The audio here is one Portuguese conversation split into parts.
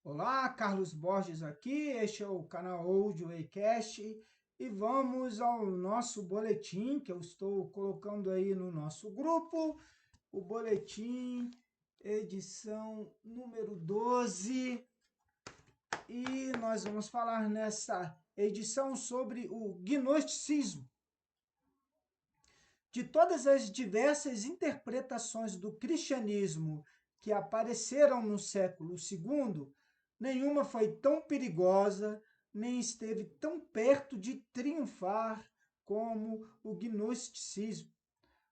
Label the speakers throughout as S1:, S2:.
S1: Olá, Carlos Borges aqui, este é o canal Audio Waycast e vamos ao nosso boletim que eu estou colocando aí no nosso grupo, o boletim edição número 12 e nós vamos falar nessa edição sobre o gnosticismo. De todas as diversas interpretações do cristianismo que apareceram no século II, nenhuma foi tão perigosa, nem esteve tão perto de triunfar como o gnosticismo.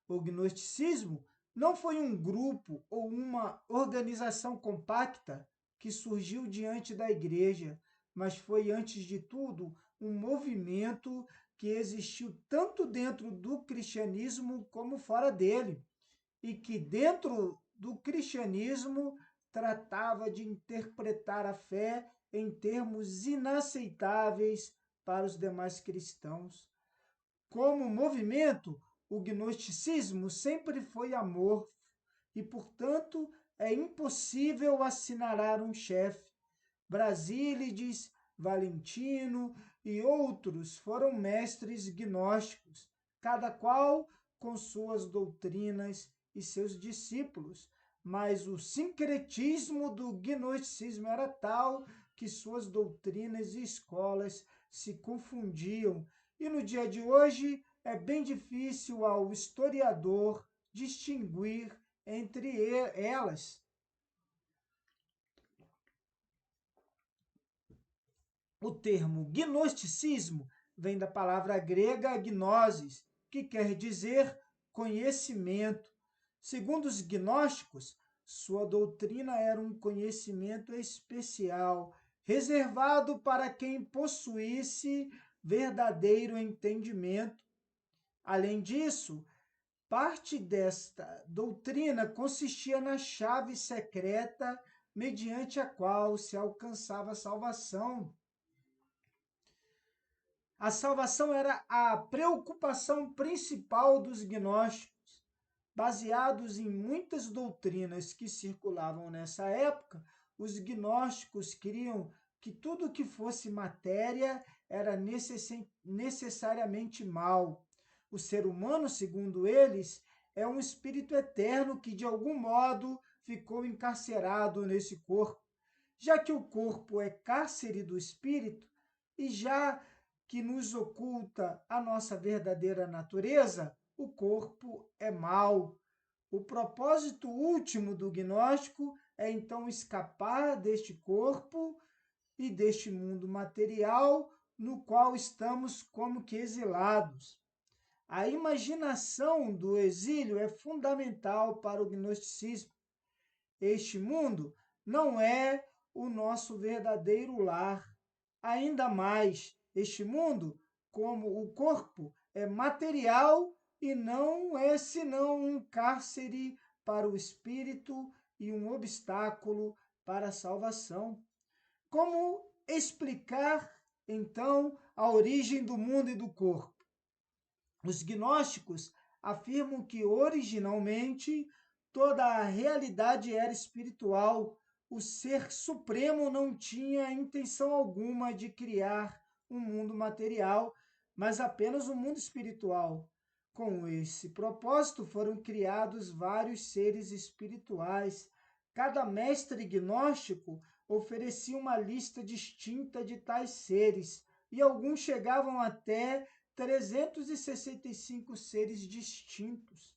S1: O gnosticismo não foi um grupo ou uma organização compacta que surgiu diante da igreja, mas foi, antes de tudo, um movimento que existiu tanto dentro do cristianismo como fora dele, e que dentro do cristianismo tratava de interpretar a fé em termos inaceitáveis para os demais cristãos. Como movimento, o gnosticismo sempre foi amorfo e, portanto, é impossível assinalar um chefe. Brasílides, Valentino e outros foram mestres gnósticos, cada qual com suas doutrinas e seus discípulos, mas o sincretismo do gnosticismo era tal que suas doutrinas e escolas se confundiam, e no dia de hoje é bem difícil ao historiador distinguir entre elas. O termo gnosticismo vem da palavra grega gnosis, que quer dizer conhecimento. Segundo os gnósticos, sua doutrina era um conhecimento especial, reservado para quem possuísse verdadeiro entendimento. Além disso, parte desta doutrina consistia na chave secreta mediante a qual se alcançava a salvação. A salvação era a preocupação principal dos gnósticos. Baseados em muitas doutrinas que circulavam nessa época, os gnósticos queriam que tudo que fosse matéria era necessariamente mal. O ser humano, segundo eles, é um espírito eterno que, de algum modo, ficou encarcerado nesse corpo. Já que o corpo é cárcere do espírito, e já que nos oculta a nossa verdadeira natureza, o corpo é mau. O propósito último do gnóstico é então escapar deste corpo e deste mundo material no qual estamos como que exilados. A imaginação do exílio é fundamental para o gnosticismo. Este mundo não é o nosso verdadeiro lar. Ainda mais, este mundo, como o corpo, é material e não é senão um cárcere para o espírito e um obstáculo para a salvação. Como explicar, então, a origem do mundo e do corpo? Os gnósticos afirmam que, originalmente, toda a realidade era espiritual. O ser supremo não tinha intenção alguma de criar um mundo material, mas apenas um mundo espiritual. Com esse propósito, foram criados vários seres espirituais. Cada mestre gnóstico oferecia uma lista distinta de tais seres, e alguns chegavam até 365 seres distintos.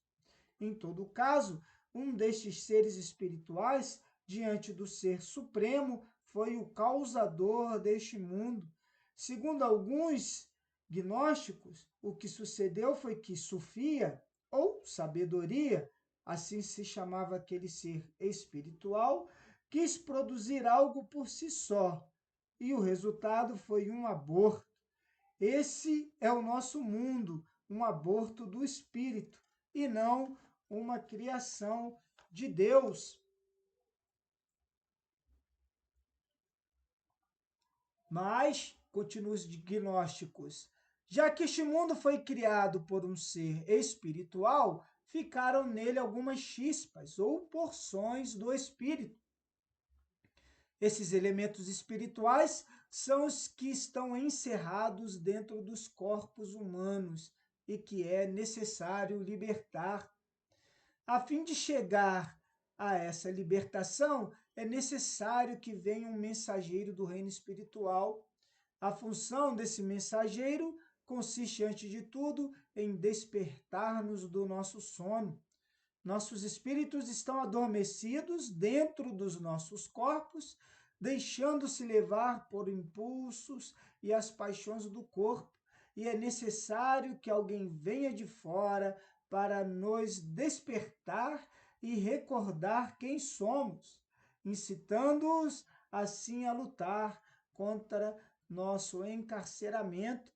S1: Em todo caso, um destes seres espirituais, diante do Ser Supremo, foi o causador deste mundo. Segundo alguns gnósticos, o que sucedeu foi que Sofia, ou sabedoria, assim se chamava aquele ser espiritual, quis produzir algo por si só, e o resultado foi um aborto. Esse é o nosso mundo, um aborto do espírito, e não uma criação de Deus. Mas, continuam os gnósticos, já que este mundo foi criado por um ser espiritual, ficaram nele algumas chispas ou porções do espírito. Esses elementos espirituais são os que estão encerrados dentro dos corpos humanos e que é necessário libertar. A fim de chegar a essa libertação, é necessário que venha um mensageiro do reino espiritual. A função desse mensageiro consiste, antes de tudo, em despertar-nos do nosso sono. Nossos espíritos estão adormecidos dentro dos nossos corpos, deixando-se levar por impulsos e as paixões do corpo, e é necessário que alguém venha de fora para nos despertar e recordar quem somos, incitando-os assim a lutar contra nosso encarceramento.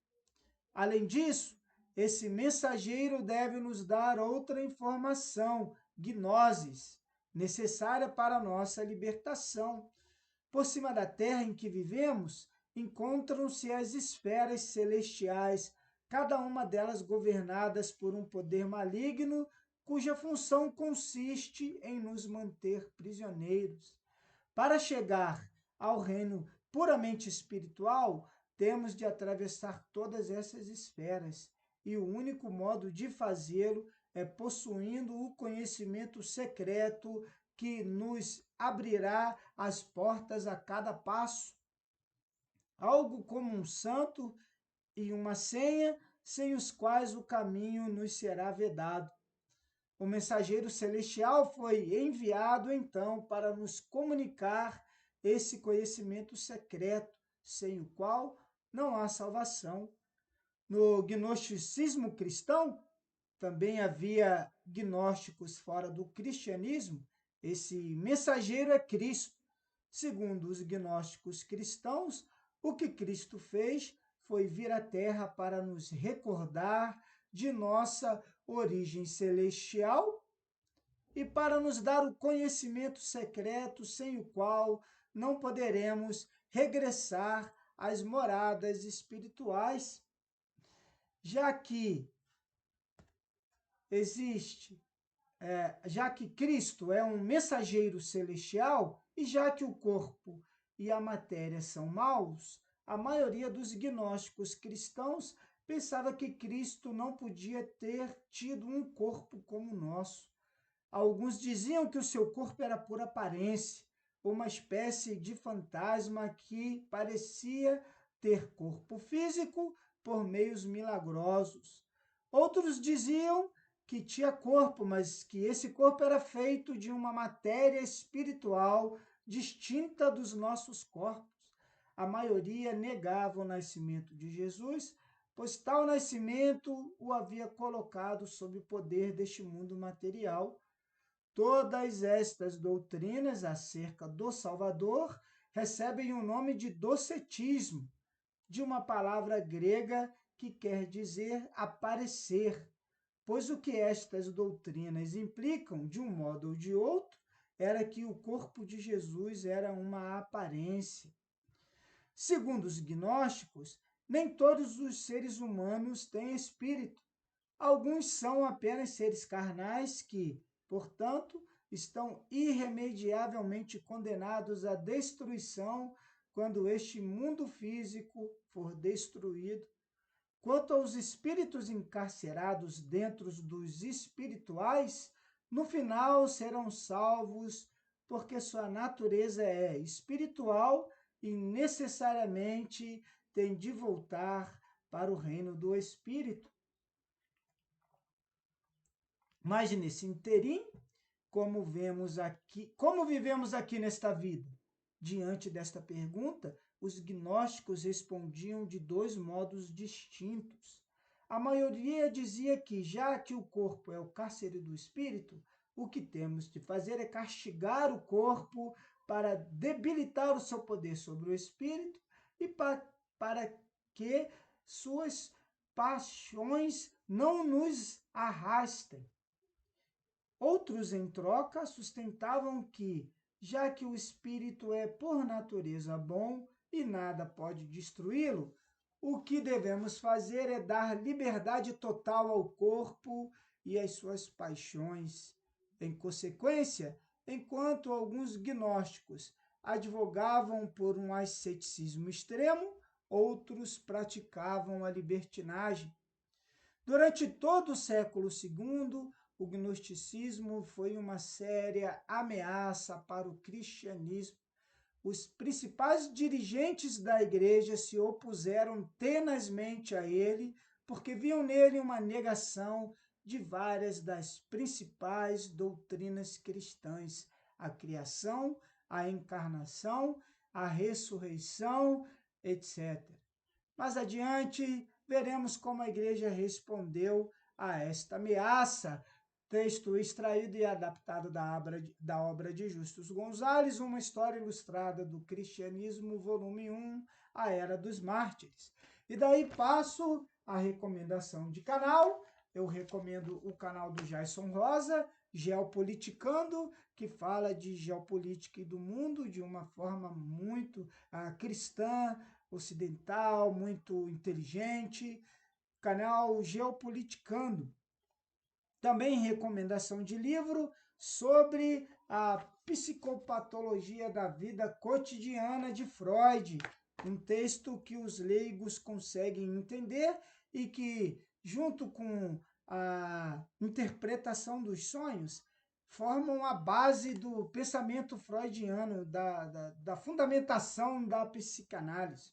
S1: Além disso, esse mensageiro deve nos dar outra informação, gnoses, necessária para a nossa libertação. Por cima da terra em que vivemos, encontram-se as esferas celestiais, cada uma delas governadas por um poder maligno, cuja função consiste em nos manter prisioneiros. Para chegar ao reino puramente espiritual, temos de atravessar todas essas esferas, e o único modo de fazê-lo é possuindo o conhecimento secreto que nos abrirá as portas a cada passo. Algo como um santo e uma senha, sem os quais o caminho nos será vedado. O mensageiro celestial foi enviado, então, para nos comunicar esse conhecimento secreto, sem o qual não há salvação. No gnosticismo cristão, também havia gnósticos fora do cristianismo. Esse mensageiro é Cristo. Segundo os gnósticos cristãos, o que Cristo fez foi vir à Terra para nos recordar de nossa origem celestial e para nos dar o conhecimento secreto sem o qual não poderemos regressar às moradas espirituais, já que já que Cristo é um mensageiro celestial e já que o corpo e a matéria são maus, a maioria dos gnósticos cristãos pensava que Cristo não podia ter tido um corpo como o nosso. Alguns diziam que o seu corpo era pura aparência, uma espécie de fantasma que parecia ter corpo físico por meios milagrosos. Outros diziam que tinha corpo, mas que esse corpo era feito de uma matéria espiritual distinta dos nossos corpos. A maioria negava o nascimento de Jesus, pois tal nascimento o havia colocado sob o poder deste mundo material. Todas estas doutrinas acerca do Salvador recebem o nome de docetismo, de uma palavra grega que quer dizer aparecer, pois o que estas doutrinas implicam, de um modo ou de outro, era que o corpo de Jesus era uma aparência. Segundo os gnósticos, nem todos os seres humanos têm espírito. Alguns são apenas seres carnais que, portanto, estão irremediavelmente condenados à destruição quando este mundo físico for destruído. Quanto aos espíritos encarcerados dentro dos espirituais, no final serão salvos, porque sua natureza é espiritual e necessariamente tem de voltar para o reino do espírito. Mas nesse interim, como vivemos aqui nesta vida? Diante desta pergunta, os gnósticos respondiam de dois modos distintos. A maioria dizia que, já que o corpo é o cárcere do espírito, o que temos de fazer é castigar o corpo para debilitar o seu poder sobre o espírito e para que suas paixões não nos arrastem. Outros, em troca, sustentavam que, já que o espírito é por natureza bom e nada pode destruí-lo, o que devemos fazer é dar liberdade total ao corpo e às suas paixões. Em consequência, enquanto alguns gnósticos advogavam por um asceticismo extremo, outros praticavam a libertinagem. Durante todo o século II, o gnosticismo foi uma séria ameaça para o cristianismo. Os principais dirigentes da igreja se opuseram tenazmente a ele, porque viam nele uma negação de várias das principais doutrinas cristãs: a criação, a encarnação, a ressurreição, etc. Mais adiante, veremos como a igreja respondeu a esta ameaça. Texto extraído e adaptado da obra de Justus Gonzalez, Uma História Ilustrada do Cristianismo, volume 1, A Era dos Mártires. E daí passo a recomendação de canal. Eu recomendo o canal do Jason Rosa, Geopoliticando, que fala de geopolítica e do mundo de uma forma muito cristã, ocidental, muito inteligente. Canal Geopoliticando. Também recomendação de livro sobre a psicopatologia da vida cotidiana de Freud, um texto que os leigos conseguem entender e que, junto com a interpretação dos sonhos, formam a base do pensamento freudiano, da fundamentação da psicanálise.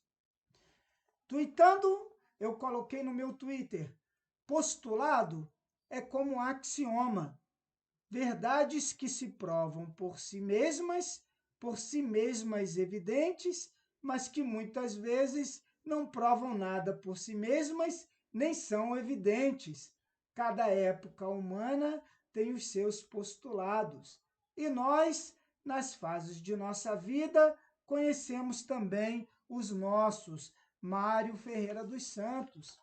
S1: Tweetando, eu coloquei no meu Twitter: postulado é como axioma, verdades que se provam por si mesmas evidentes, mas que muitas vezes não provam nada por si mesmas, nem são evidentes. Cada época humana tem os seus postulados, e nós, nas fases de nossa vida, conhecemos também os nossos. Mário Ferreira dos Santos.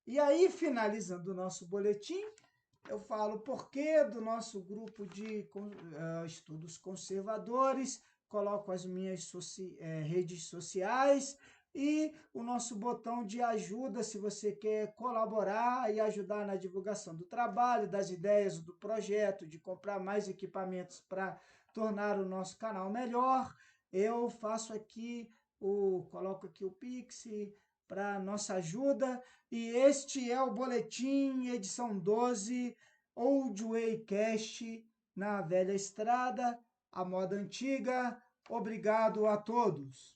S1: E aí, finalizando o nosso boletim, eu falo o porquê do nosso grupo de estudos conservadores, coloco as minhas redes sociais e o nosso botão de ajuda, se você quer colaborar e ajudar na divulgação do trabalho, das ideias do projeto, de comprar mais equipamentos para tornar o nosso canal melhor. Eu faço aqui, coloco aqui o Pix para nossa ajuda. E este é o boletim, edição 12, Old Way Cast, na velha estrada, a moda antiga. Obrigado a todos.